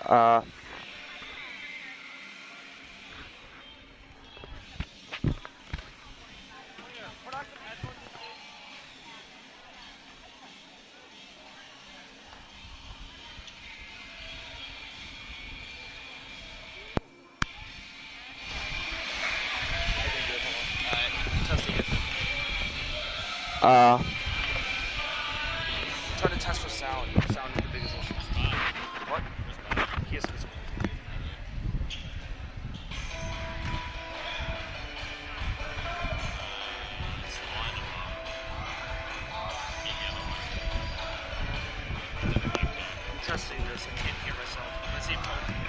Uh, Trying to test for sound. Sound is the biggest issue. What? He is visible. I'm testing this. I can't hear myself. Let's see.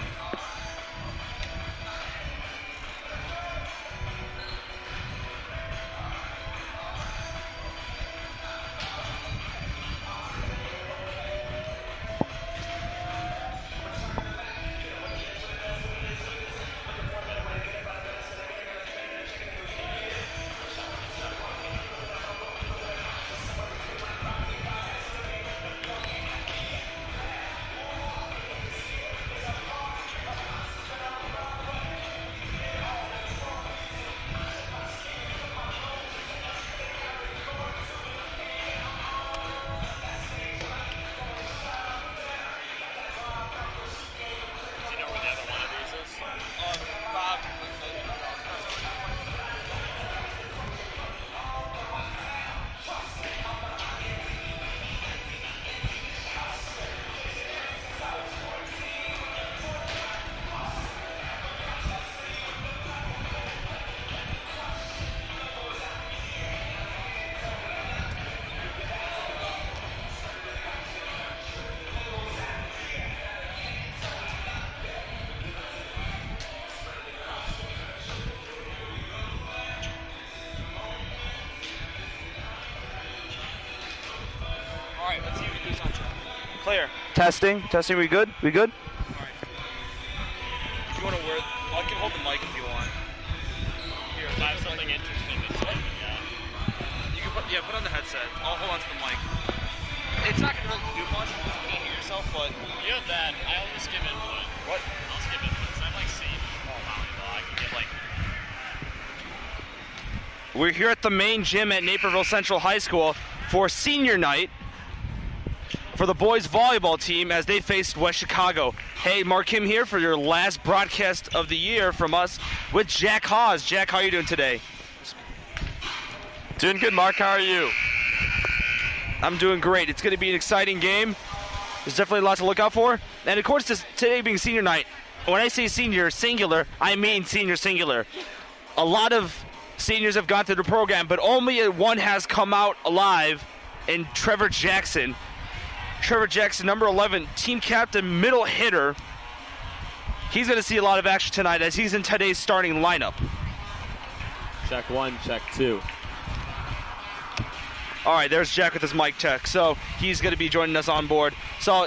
Alright, let's see who's on track. Clear. testing. We good? We good? Alright. If you want to wear... I can hold the mic if you want. Here, I have something interesting to say. You can put on the headset. I'll hold on to the mic. It's not going to really do much because you can't hear yourself, but... You have that. I only skip input. What? I'll skip input. So I'm like seeing volleyball. I can get like... We're here at the main gym at Naperville Central High School for senior night for the boys volleyball team as they faced West Chicago. Hey, Mark Kim here for your last broadcast of the year from us with Jack Hawes. Jack, how are you doing today? Doing good, Mark. How are you? I'm doing great. It's going to be an exciting game. There's definitely a lot to look out for. And of course, today being senior night, when I say senior singular, I mean senior singular. A lot of seniors have gone through the program, but only one has come out alive, in Trevor Jackson. Trevor Jackson, number 11, team captain, middle hitter. He's going to see a lot of action tonight as he's in today's starting lineup. Check one, check two. All right, there's Jack with his mic check. So he's going to be joining us on board. So,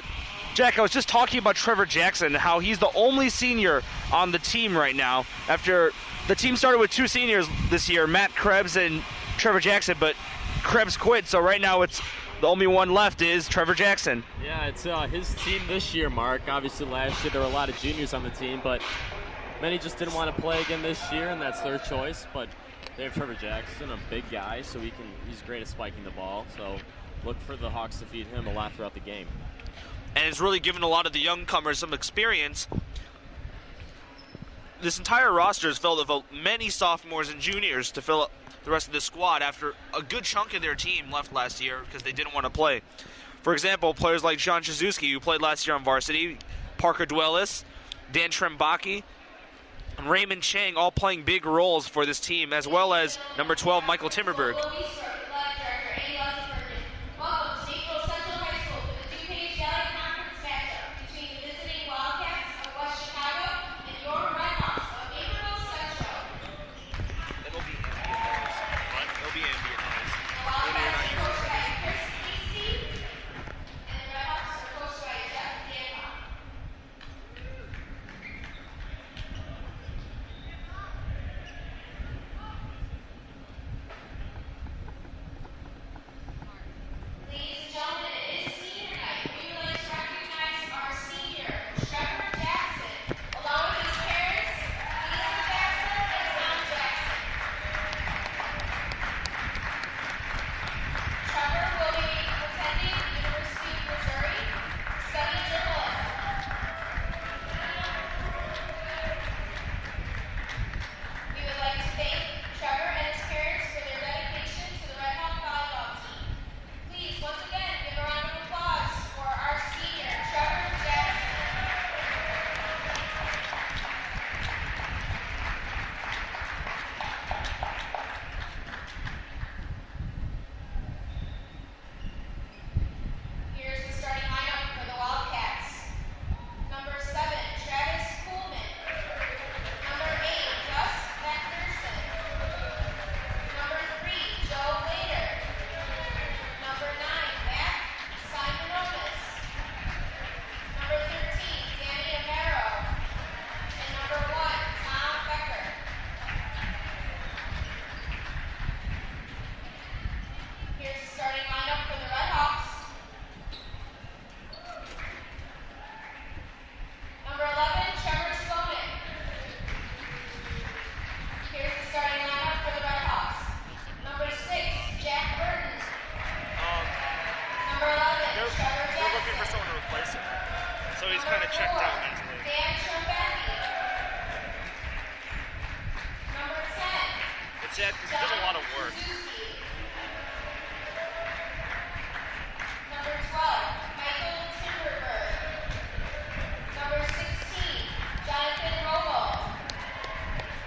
Jack, I was just talking about Trevor Jackson, how he's the only senior on the team right now. After the team started with two seniors this year, Matt Krebs and Trevor Jackson, but Krebs quit. So right now it's the only one left is Trevor Jackson. Yeah, it's his team this year, Mark. Obviously last year there were a lot of juniors on the team, but many just didn't want to play again this year, and that's their choice. But they have Trevor Jackson, a big guy, so he's great at spiking the ball. So look for the Hawks to feed him a lot throughout the game. And it's really given a lot of the youngcomers some experience. This entire roster is filled with many sophomores and juniors to fill up the rest of the squad after a good chunk of their team left last year because they didn't want to play. For example, players like John Shizuki, who played last year on varsity, Parker Dwellis, Dan Trembaki, and Raymond Chang, all playing big roles for this team, as well as number 12, Michael Timmerberg. It's sad because he does a lot of work. Number 12, Michael Timberberg. Number 16, Jonathan Romo.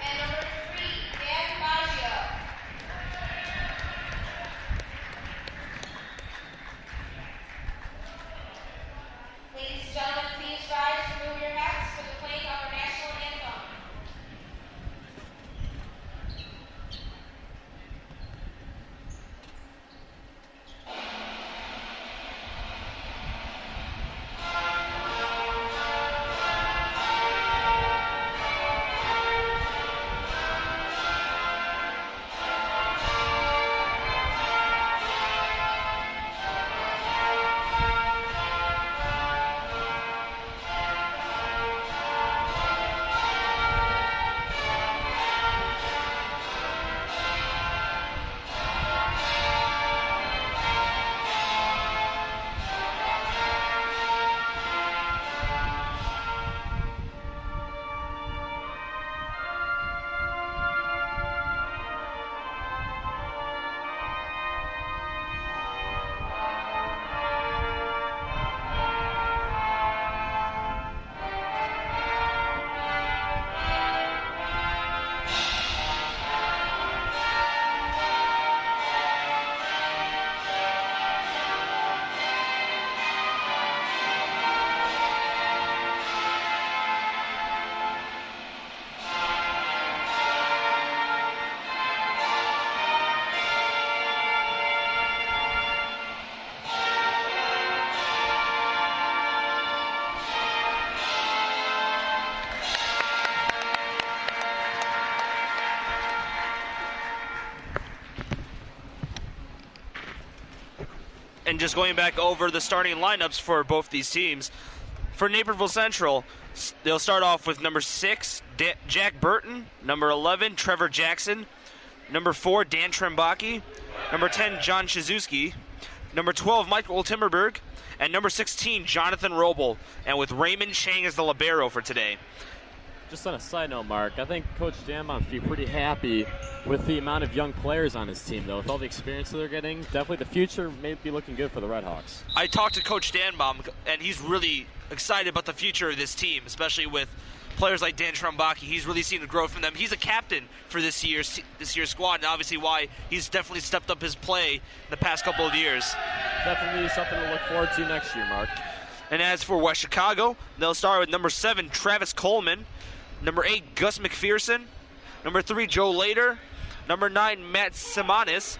And number 3, Dan Baggio. Ladies and gentlemen, please rise to remove your hats for the playing of our national anthem. And just going back over the starting lineups for both these teams. For Naperville Central, they'll start off with number 6, Jack Burton, number 11, Trevor Jackson, number 4, Dan Trembaki, number 10, John Shizuski, number 12, Michael Timberberg, and number 16, Jonathan Roble, and with Raymond Chang as the libero for today. Just on a side note, Mark, I think Coach Danbaum would be pretty happy with the amount of young players on his team, though. With all the experience that they're getting, definitely the future may be looking good for the Redhawks. I talked to Coach Danbaum, and he's really excited about the future of this team, especially with players like Dan Trembaki. He's really seen the growth from them. He's a captain for this year's squad, and obviously why he's definitely stepped up his play in the past couple of years. Definitely something to look forward to next year, Mark. And as for West Chicago, they'll start with number 7, Travis Coleman, number 8, Gus McPherson, number 3, Joe Lader, number 9, Matt Simonis,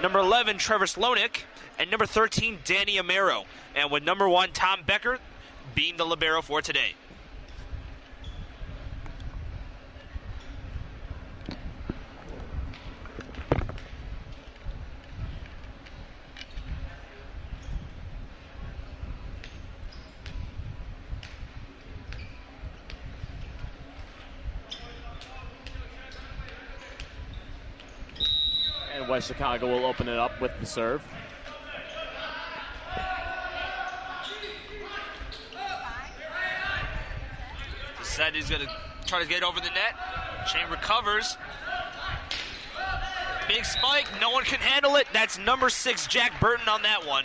number 11, Trevor Slonik, and number 13, Danny Amaro. And with number 1, Tom Becker being the libero for today. And West Chicago will open it up with the serve. Said he's going to try to get over the net. Shane recovers. Big spike. No one can handle it. That's number 6, Jack Burton on that one.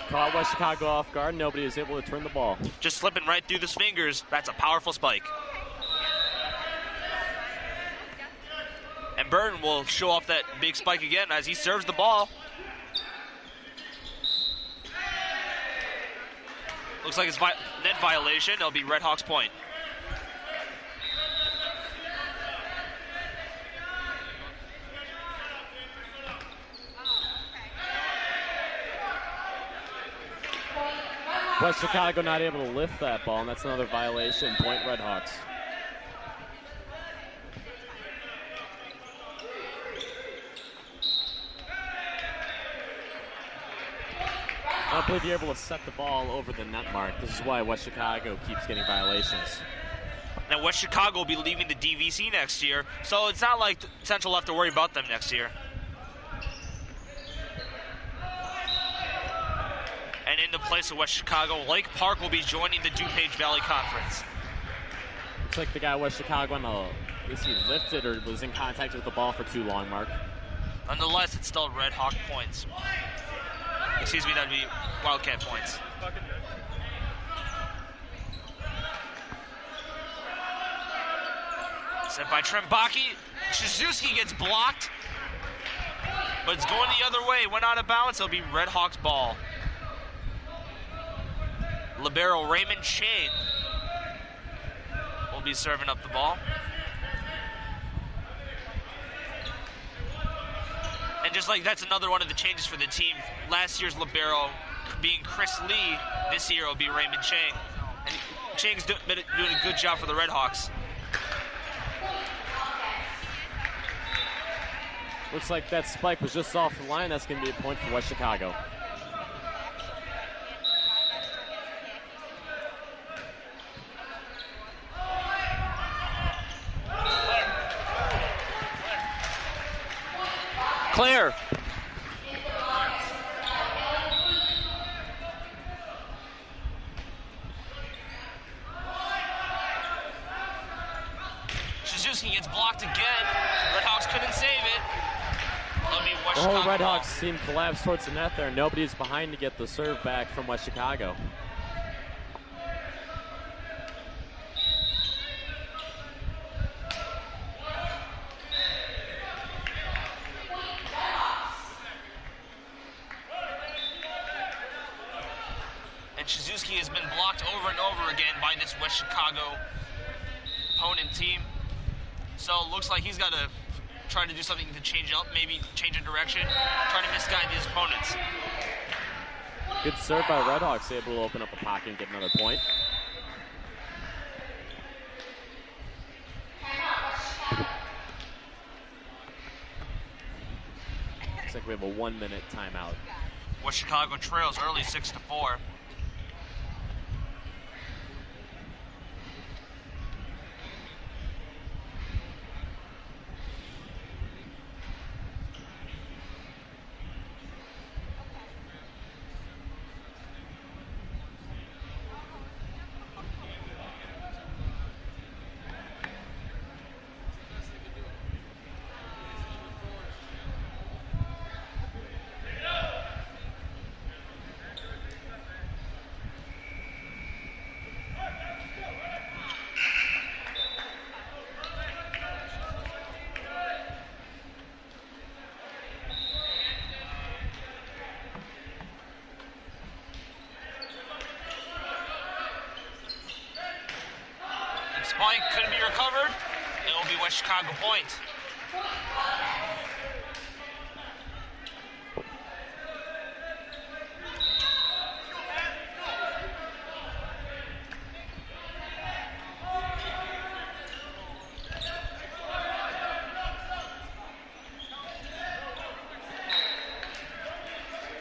Caught West Chicago off guard. Nobody is able to turn the ball. Just slipping right through his fingers. That's a powerful spike. And Burton will show off that big spike again as he serves the ball. Looks like it's net violation. It'll be Redhawks point. West Chicago not able to lift that ball, and that's another violation. Point Redhawks. I don't believe you're able to set the ball over the net mark. This is why West Chicago keeps getting violations. Now West Chicago will be leaving the DVC next year, so it's not like Central will have to worry about them next year. And in the place of West Chicago, Lake Park will be joining the DuPage Valley Conference. Looks like the guy West Chicago on the At least he lifted or was in contact with the ball for too long, Mark. Nonetheless, it's still Red Hawk points. Excuse me, that'd be Wildcat points. Set by Trembaki. Shizuski gets blocked, but it's going the other way. Went out of bounds. It'll be Red Hawks ball. Libero Raymond Chang will be serving up the ball. And just like that's another one of the changes for the team. Last year's libero being Chris Lee, this year will be Raymond Chang. And Chang's doing a good job for the Red Hawks. Looks like that spike was just off the line. That's going to be a point for West Chicago. Claire. Shizuski gets blocked again. Red Hawks couldn't save it. The whole Red Hawks team collapsed towards the net there. Nobody's behind to get the serve back from West Chicago. And Shizuski has been blocked over and over again by this West Chicago opponent team. So it looks like he's got to try to do something to change up, maybe change a direction, try to misguide these opponents. Good serve by Red Hawks, able to open up a pocket and get another point. Looks like we have a 1-minute timeout. West Chicago trails early 6-4. Spike couldn't be recovered. It will be West Chicago point.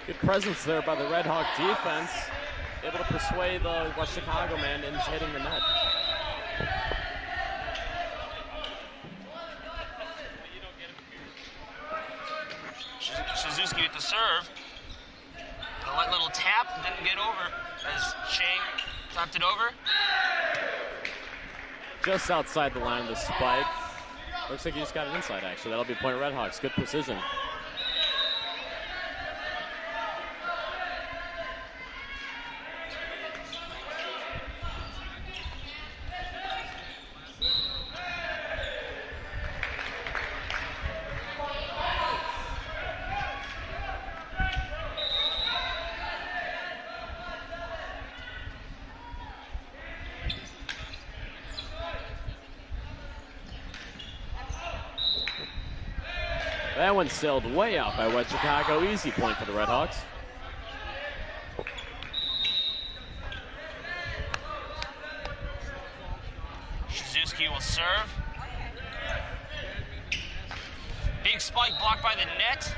Good presence there by the Red Hawk defense. Able to persuade the West Chicago man into hitting the net. Shizuski with the serve. A light little tap, didn't get over as Chang tapped it over. Just outside the line of the spike. Looks like he just got an inside, actually. That'll be a point of Red Hawks. Good precision. That one sailed way out by West Chicago. Easy point for the Red Hawks. Shizuski will serve. Big spike blocked by the net.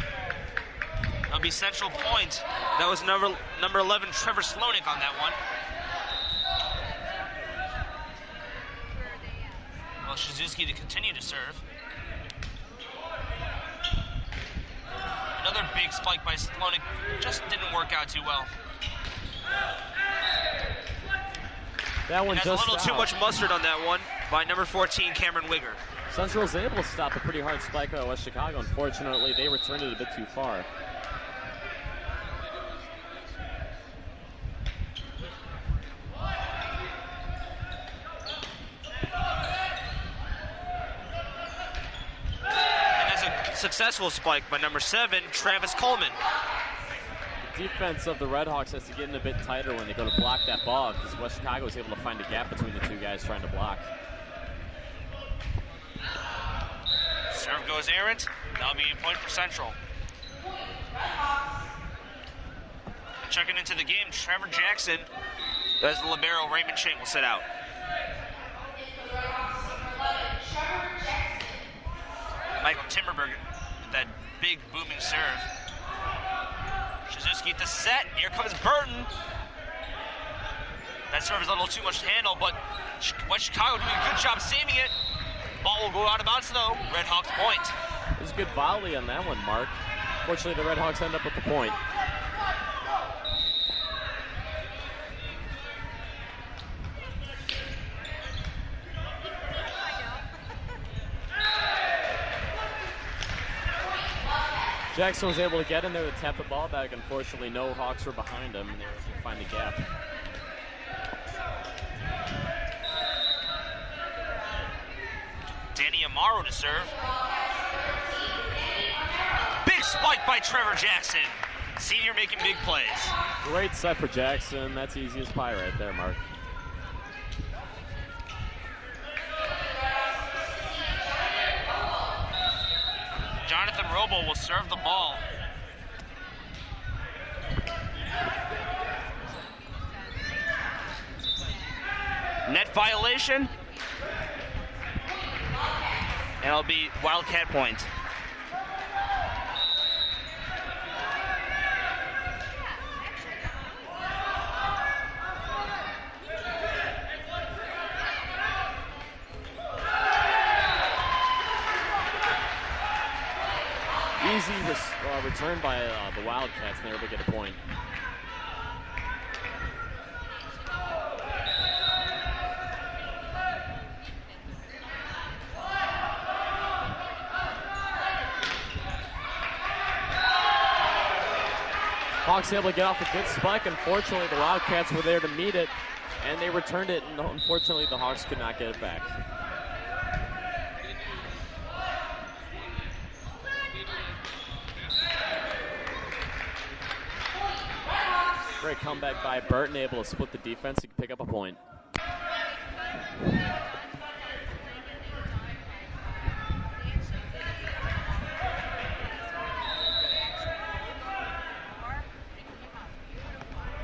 That'll be Central point. That was number 11, Trevor Slonik on that one. Well, Shizuski to continue to serve. Another big spike by Slonik, just didn't work out too well. That one has just a little too much mustard on that one by number 14, Cameron Wigger. Central was able to stop a pretty hard spike by West Chicago. Unfortunately, they returned it a bit too far. And that's a successful spike by number 7, Travis Coleman. The defense of the Redhawks has to get in a bit tighter when they go to block that ball because West Chicago was able to find a gap between the two guys trying to block. Serve goes errant. That'll be a point for Central. Checking into the game, Trevor Jackson. As the libero, Raymond Chang will sit out. Michael Timberberg, that big booming serve. Shizuski at the set. Here comes Burton. That serve is a little too much to handle, but West Chicago doing a good job saving it. Ball will go out of bounds though. Redhawks point. It was a good volley on that one, Mark. Fortunately, the Redhawks end up with the point. Jackson was able to get in there to tap the ball back. Unfortunately, no Hawks were behind him, and they were able to find the gap. Danny Amaro to serve. Big spike by Trevor Jackson. Senior making big plays. Great set for Jackson. That's easy as pie right there, Mark. Jonathan Robo will serve the ball. Net violation. And it'll be Wildcat point. Easy return by the Wildcats, and they're able to get a point. Hawks able to get off a good spike. Unfortunately, the Wildcats were there to meet it, and they returned it, and unfortunately, the Hawks could not get it back. Great comeback by Burton, able to split the defense and pick up a point.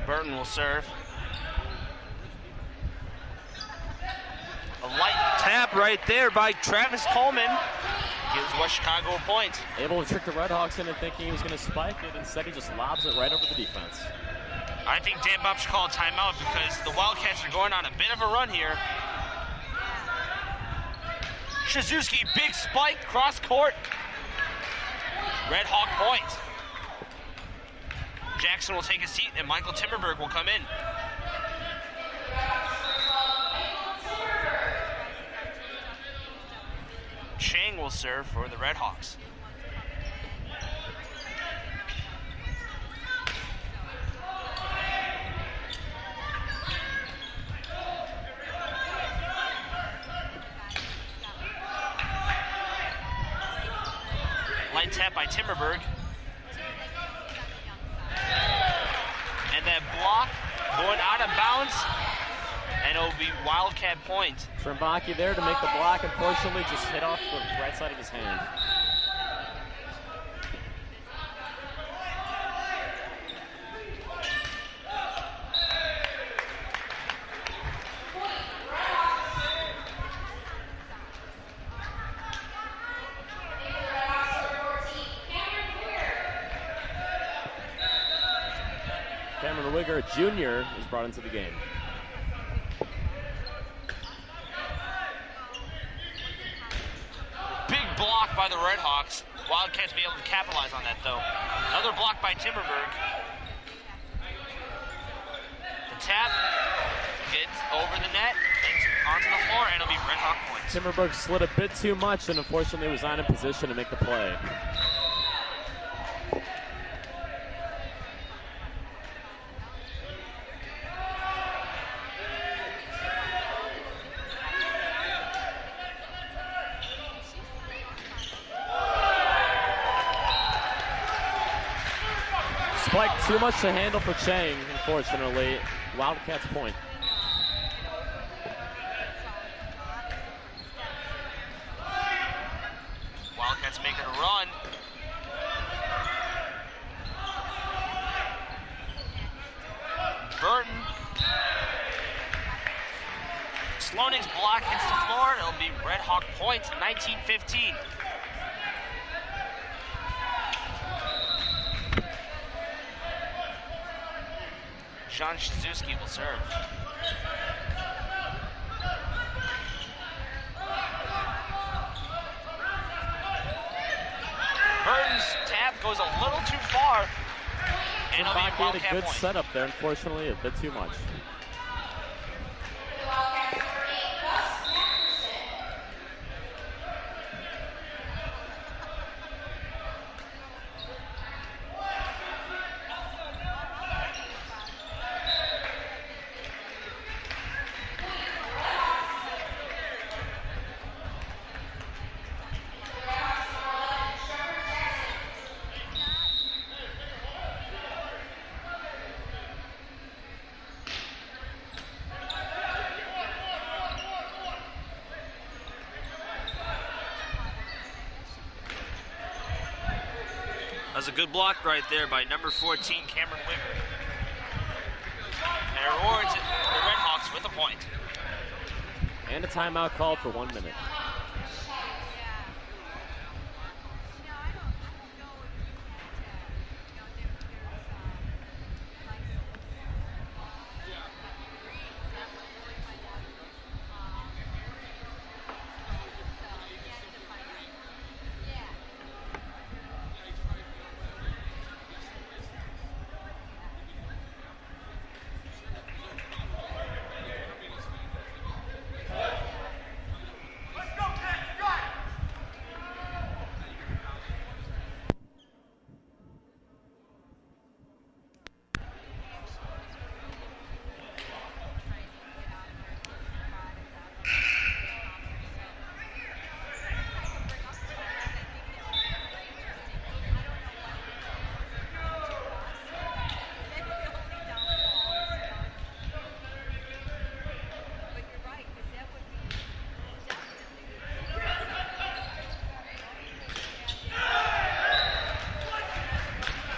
Burton will serve. A light tap right there by Travis Coleman. Gives West Chicago a point. Able to trick the Redhawks into thinking he was going to spike it. Instead, he just lobs it right over the defense. I think Dan Bob should call a timeout because the Wildcats are going on a bit of a run here. Shizuski, big spike, cross court. Red Hawk point. Jackson will take a seat and Michael Timberberg will come in. Chang will serve for the Red Hawks. Light tap by Timberberg. And that block going out of bounds. And it'll be Wildcat point. Trimbaki there to make the block. Unfortunately, just hit off the right side of his hand. Cameron Wigger, Jr., is brought into the game. Big block by the Redhawks. Wildcats be able to capitalize on that, though. Another block by Timberberg. The tap gets over the net, onto the floor, and it'll be Redhawk points. Timberberg slid a bit too much and unfortunately was not in position to make the play. Spike too much to handle for Chang, unfortunately. Wildcats point. Wildcats making a run. Burton. Sloaning's block hits the floor. It'll be Redhawk point, 19-15. John Shizuski will serve. Burton's tap goes a little too far. And it'll be a had a Wildcat good point. setup there, unfortunately, a bit too much. The Wildcats number 8, Gus Masterson. That's a good block right there by number 14, Cameron Wigger. And it rewards the Redhawks with a point. And a timeout called for 1 minute.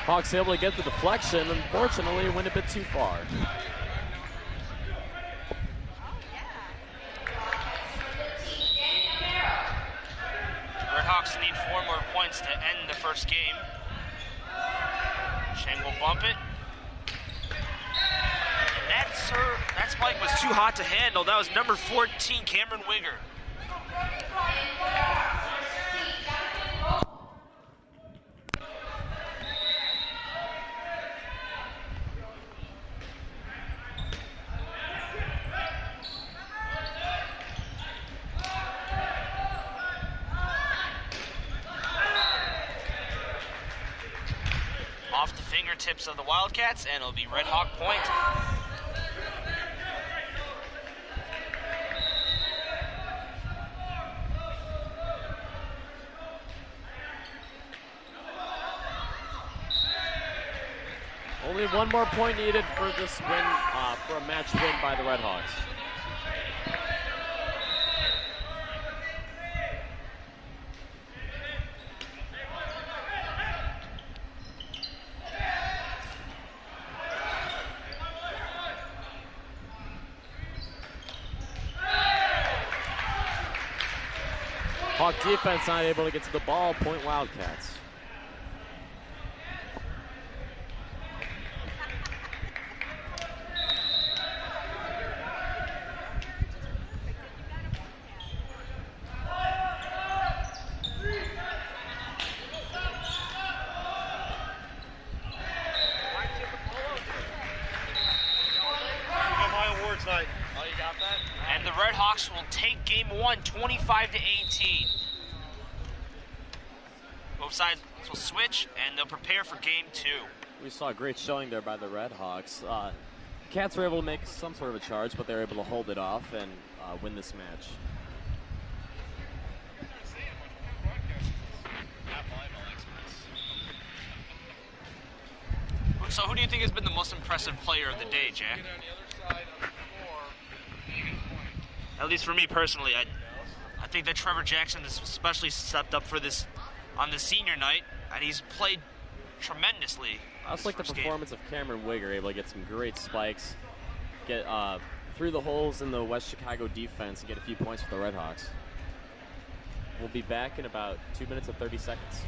Hawks able to get the deflection, unfortunately went a bit too far. Redhawks need 4 more points to end the first game. Chang will bump it. And that spike was too hot to handle. That was number 14, Cameron Wigger. Off the fingertips of the Wildcats, and it'll be Redhawk point. Only 1 more point needed for this win, for a match win by the Redhawks. Hawk defense not able to get to the ball, point Wildcats. And the Redhawks Redhawks will take game 1, 25-18. Both sides will switch, and they'll prepare for game 2. We saw a great showing there by the Redhawks. Cats were able to make some sort of a charge, but they were able to hold it off and win this match. So who do you think has been the most impressive player of the day, Jack? At least for me personally, I think that Trevor Jackson has especially stepped up for this on the senior night, and he's played tremendously. I also like the performance of Cameron Wigger, able to get some great spikes, get through the holes in the West Chicago defense, and get a few points for the Redhawks. We'll be back in about 2 minutes and 30 seconds.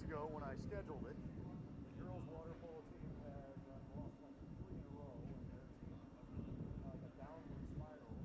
Ago when I scheduled it, the girls' water polo team had lost like 3 in a row, and there's like a downward spiral.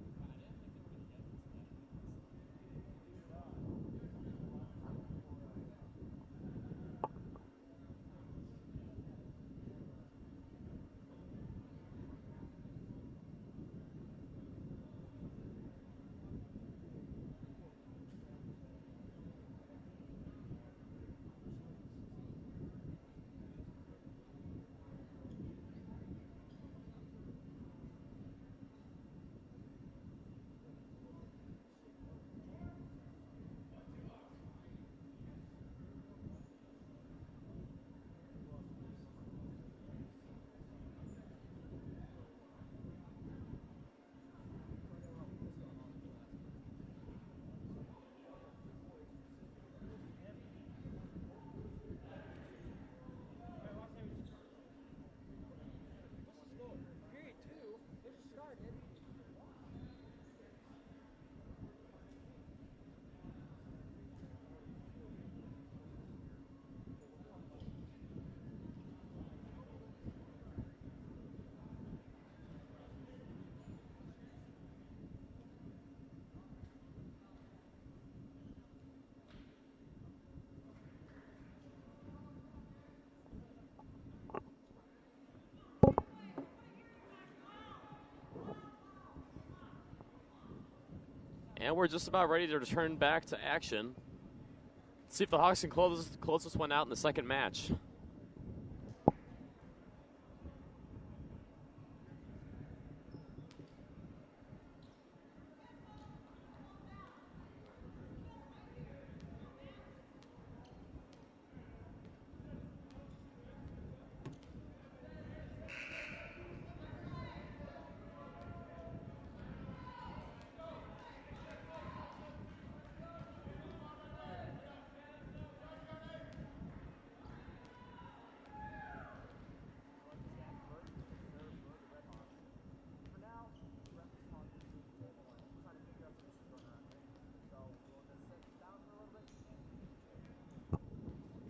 And we're just about ready to return back to action. Let's see if the Hawks can close this one out in the second match.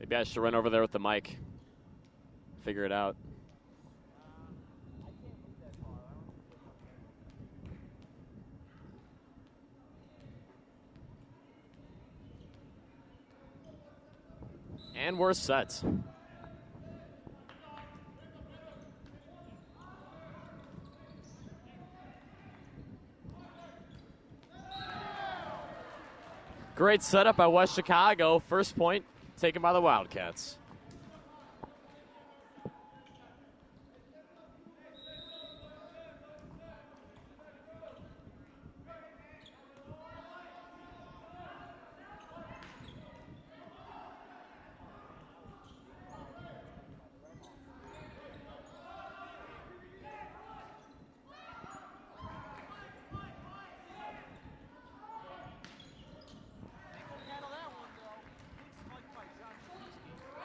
Maybe I should run over there with the mic. Figure it out. And we're set. Great setup by West Chicago. First point taken by the Wildcats.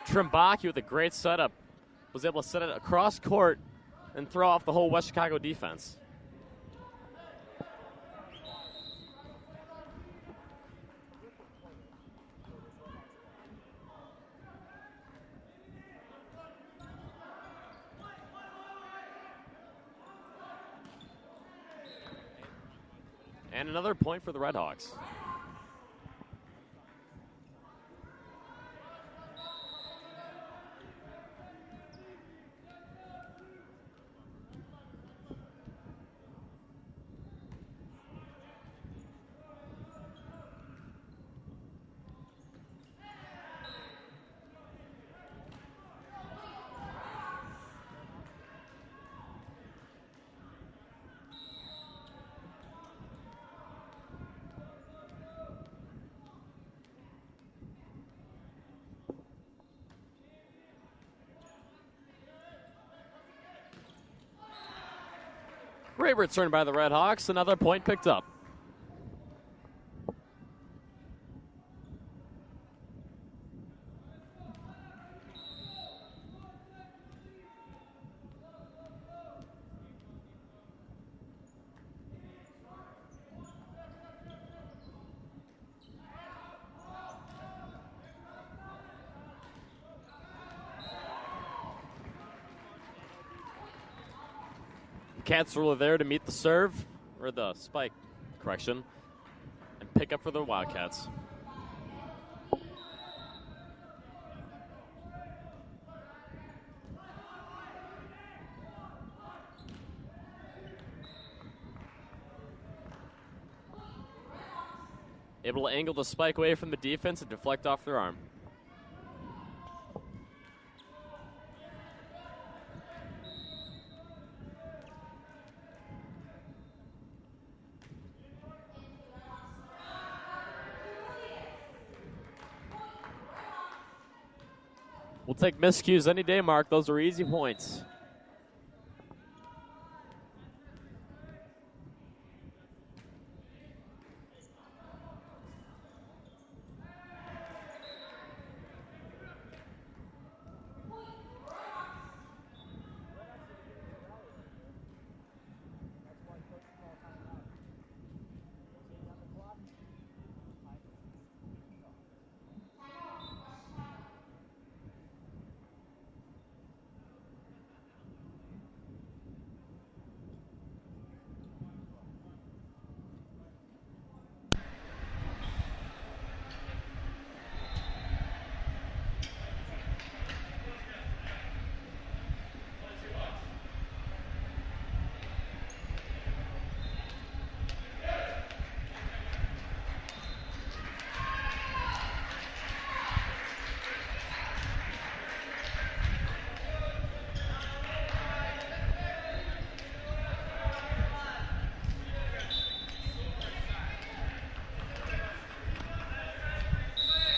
Trimbaki with a great setup was able to set it across court and throw off the whole West Chicago defense. And another point for the Redhawks. Great return by the Redhawks. Another point picked up. Cats are there to meet the serve, or the spike, correction, and pick up for the Wildcats. Able to angle the spike away from the defense and deflect off their arm. We'll take miscues any day, Mark. Those are easy points.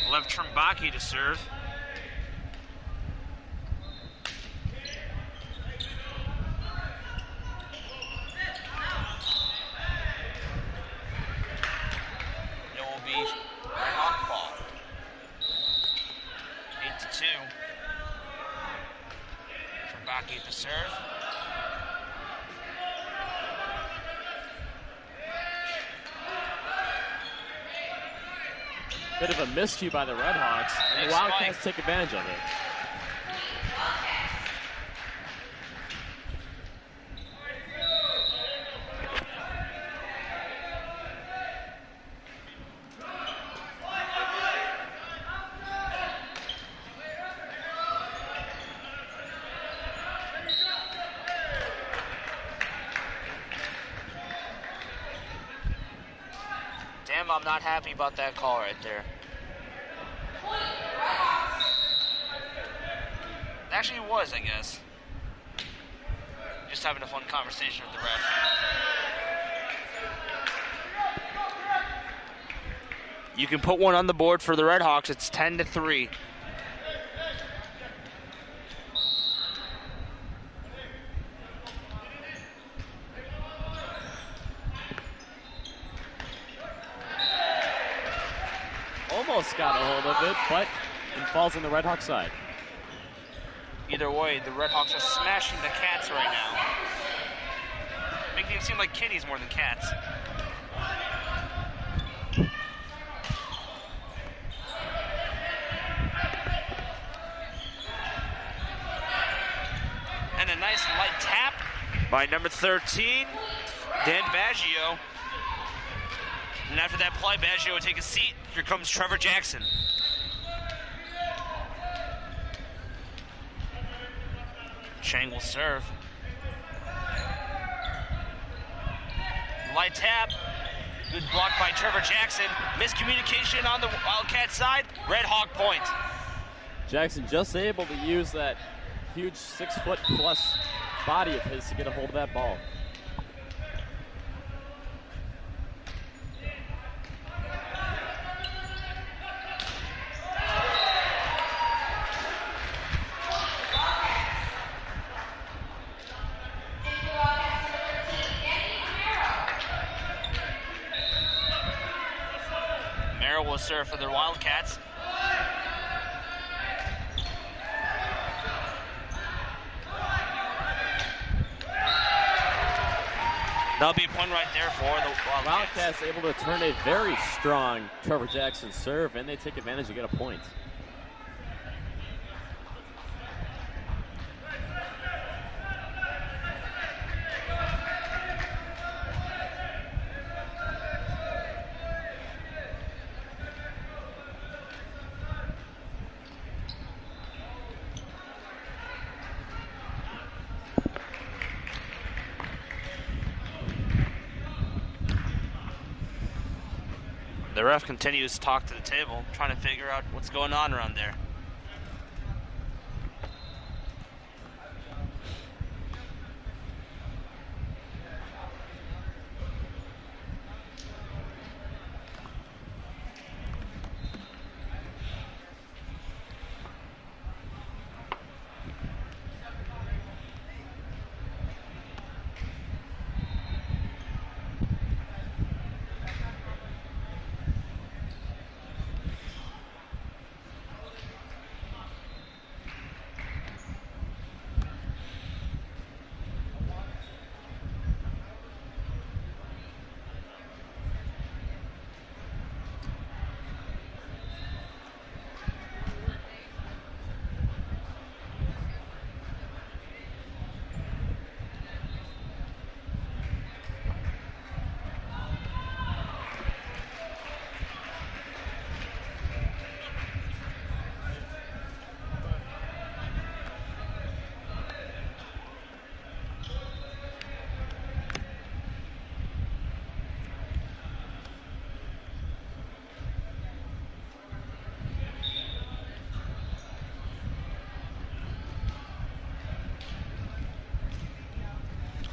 We'll have Trumbaki to serve. It will be Redhawk ball. 8-2. Trumbaki to serve. Bit of a miscue by the Redhawks, and the Wildcats take advantage of it. Damn, I'm not happy about that call right there. Actually, it was, I guess. Just having a fun conversation with the ref. You can put one on the board for the Redhawks. It's 10-3. Almost got a hold of it, but it falls on the Redhawk side. Either way, the Redhawks are smashing the Cats right now. Making them seem like kitties more than cats. And a nice light tap by number 13, Dan Baggio. And after that play, Baggio would take a seat. Here comes Trevor Jackson. Chang will serve. Light tap. Good block by Trevor Jackson. Miscommunication on the Wildcat side. Red Hawk point. Jackson just able to use that huge 6-foot-plus body of his to get a hold of that ball. Merrill will serve for the Wildcats. That'll be a point right there for the Wildcats. Wildcats able to turn a very strong Trevor Jackson serve, and they take advantage to get a point. The ref continues to talk to the table, trying to figure out what's going on around there.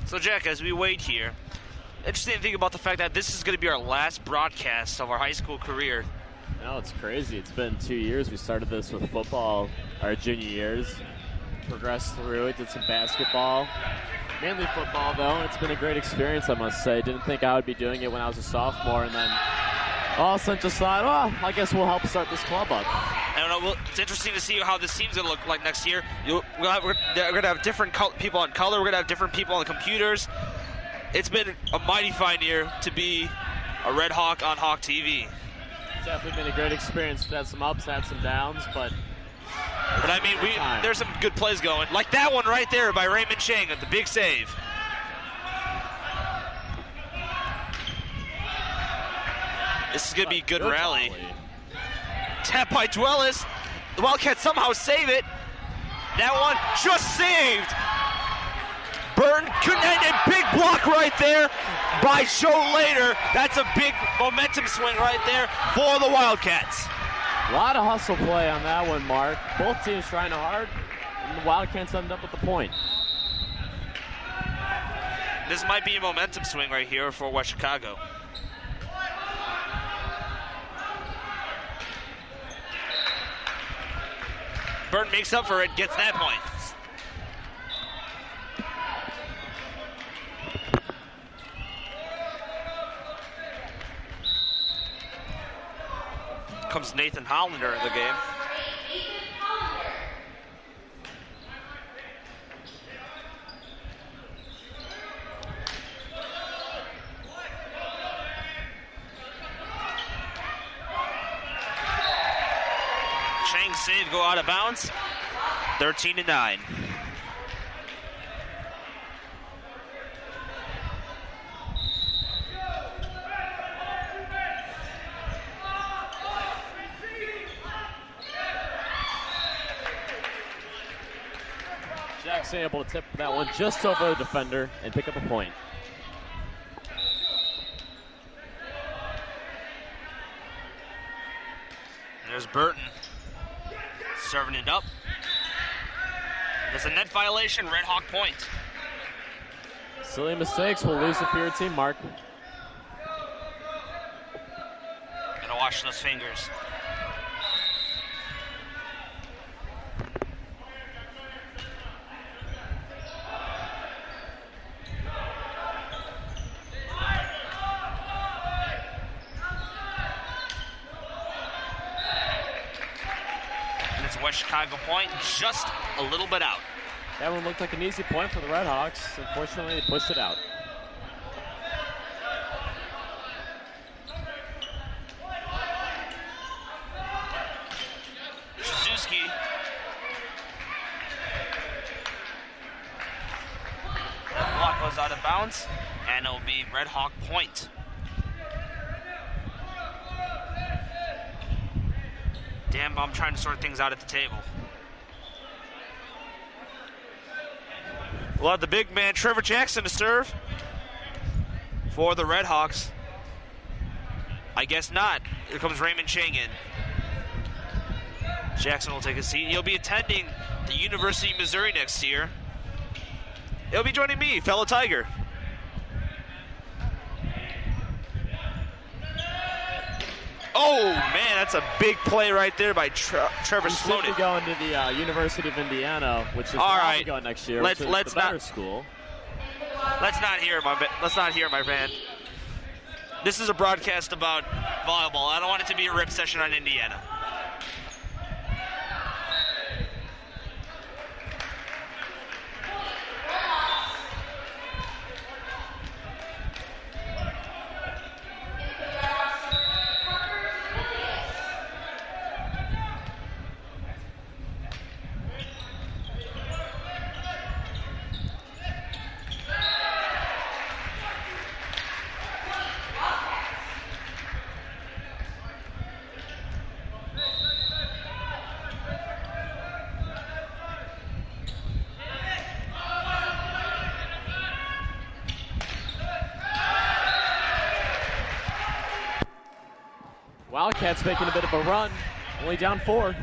So Jack, as we wait here, interesting to think about the fact that this is going to be our last broadcast of our high school career. No, it's crazy. It's been 2 years. We started this with football our junior years, progressed through it, did some basketball, mainly football though. It's been a great experience, I must say. Didn't think I would be doing it when I was a sophomore, and then all of a sudden just thought, oh, I guess we'll help start this club up. I don't know. Well, it's interesting to see how this team's going to look like next year. We're going to have different people on color. We're going to have different people on the computers. It's been a mighty fine year to be a Red Hawk on Hawk TV. It's definitely been a great experience. We've had some ups, had some downs, but I mean, there's some good plays going. Like that one right there by Raymond Chang at the big save. This is going to be a good rally. Tap by Dwellis. The Wildcats somehow save it. That one just saved. Burton couldn't end a big block right there by Joe Later. That's a big momentum swing right there for the Wildcats. A lot of hustle play on that one, Mark. Both teams trying hard, and the Wildcats ended up with the point. This might be a momentum swing right here for West Chicago. Burton makes up for it, gets that point. Comes Nathan Hollander in the game. Chang's save go out of bounds. 13-9. Jackson able to tip that one just over the defender and pick up a point. There's Burton serving it up. There's a net violation, Red Hawk point. Silly mistakes will lose it for your team, Mark. Gotta watch those fingers. West Chicago point, just a little bit out. That one looked like an easy point for the Redhawks. Unfortunately, they pushed it out. Suzuki. That block goes out of bounds, and it'll be Red Hawk point. Damn, I'm trying to sort things out at the table. We'll have the big man Trevor Jackson to serve for the Redhawks. I guess not. Here comes Raymond Chang in. Jackson will take a seat. He'll be attending the University of Missouri next year. He'll be joining me, fellow Tiger. Oh, man, that's a big play right there by Trevor Sloan. He's going to the University of Indiana, which is right. going next year, Let's which is the better not, school. Let's not hear my friend. This is a broadcast about volleyball. I don't want it to be a rip session on Indiana. Wildcats making a bit of a run, only down 4.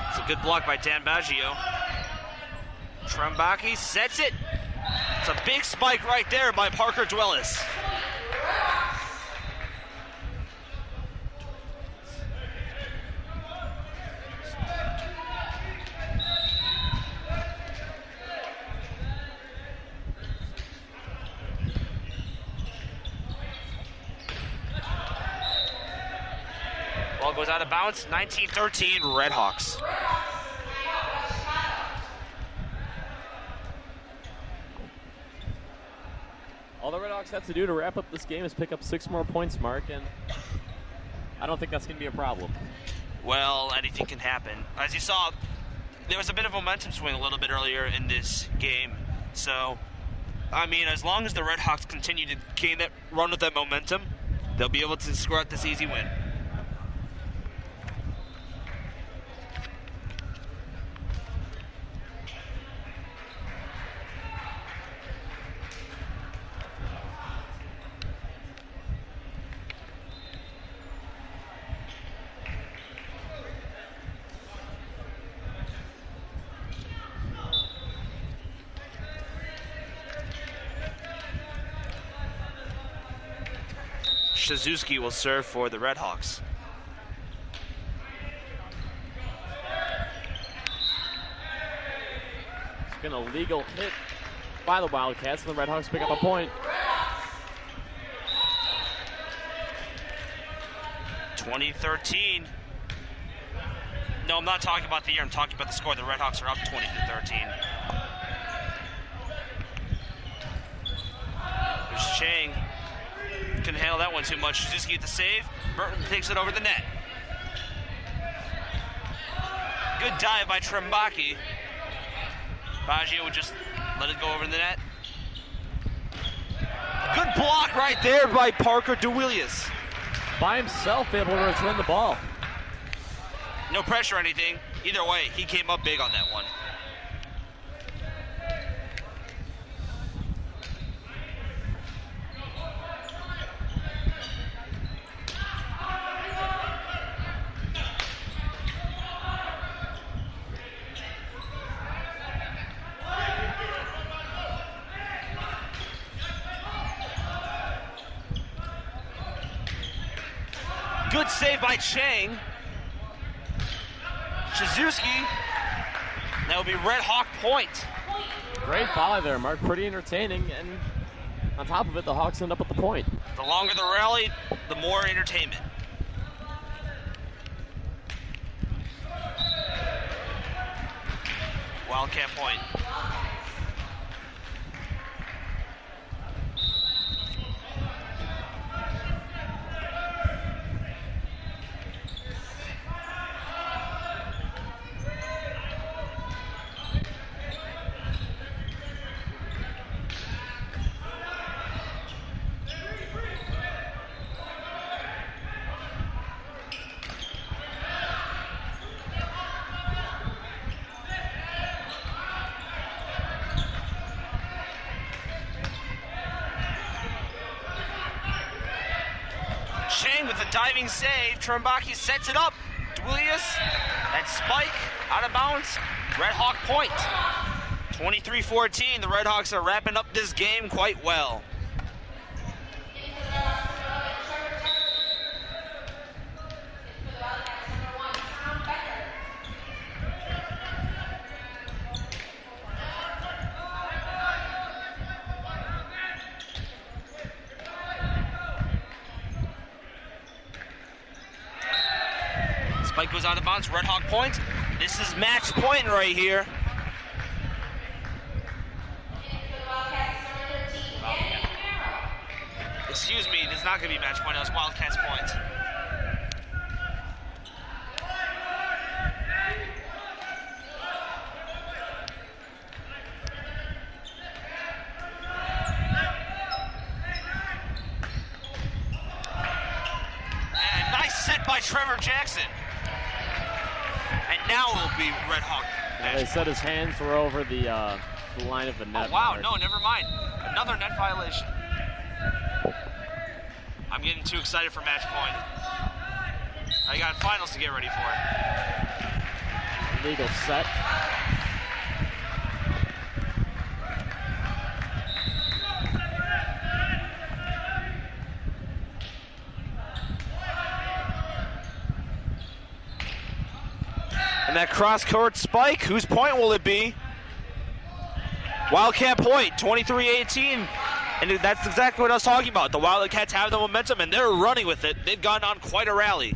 It's a good block by Dan Baggio. Trembaki sets it. It's a big spike right there by Parker Dwellis. Ball goes out of bounds. 19-13 Redhawks. All the Redhawks have to do to wrap up this game is pick up 6 more points, Mark, and I don't think that's going to be a problem. Well, anything can happen. As you saw, there was a bit of a momentum swing a little bit earlier in this game. So, I mean, as long as the Redhawks continue to gain that run with that momentum, they'll be able to score out this easy win. Suzuki will serve for the Redhawks. It's been a legal hit by the Wildcats, and the Redhawks pick up a point. 20-13. No, I'm not talking about the year. I'm talking about the score. The Redhawks are up 20-13. There's Chang. Couldn't handle that one too much. Suzuki get the save. Burton takes it over the net. Good dive by Trembaki. Baggio would just let it go over the net. Good block right there by Parker DeWillius. By himself, able to return the ball. No pressure or anything. Either way, he came up big on that one. Good save by Chang. Shizuski. That will be Redhawk point. Great volley there, Mark. Pretty entertaining. And on top of it, the Hawks end up with the point. The longer the rally, the more entertainment. Wildcat point. Chang with a diving save. Trumbaki sets it up. DeWillius, that spike out of bounds. Redhawk point. 23-14. The Redhawks are wrapping up this game quite well. Spike goes out of bounds. Redhawk points. This is match point right here. Excuse me, it's not going to be match point. It was Wildcats point. And nice set by Trevor Jackson. And now it will be Redhawk. Yeah, they said his hands were over the line of the net. Oh, wow, Mark. no, never mind. Another net violation. I'm getting too excited for match point. I got finals to get ready for. Legal set. And that cross-court spike, whose point will it be? Wildcat point, 23-18. And that's exactly what I was talking about. The Wildcats have the momentum, and they're running with it. They've gone on quite a rally.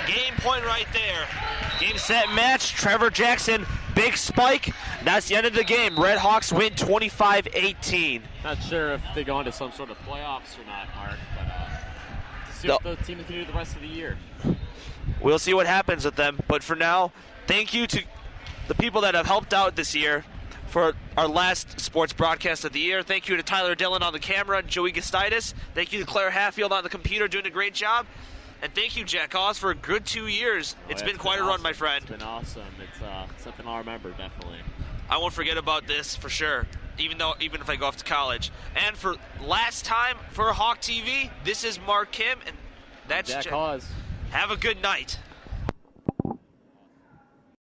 Game point right there. Game, set, match. Trevor Jackson, big spike. That's the end of the game. Redhawks win 25-18. Not sure if they go into some sort of playoffs or not, Mark, but to see what the team can do the rest of the year. We'll see what happens with them. But for now, thank you to the people that have helped out this year for our last sports broadcast of the year. Thank you to Tyler Dillon on the camera and Joey Gustitis. Thank you to Claire Hatfield on the computer doing a great job. And thank you, Jack Haas, for a good 2 years. It's been quite a run, my friend. It's been awesome. It's something I'll remember, definitely. I won't forget about this for sure, even if I go off to college. And for last time for Hawk TV, this is Mark Kim, and that's Jack Haas. Have a good night.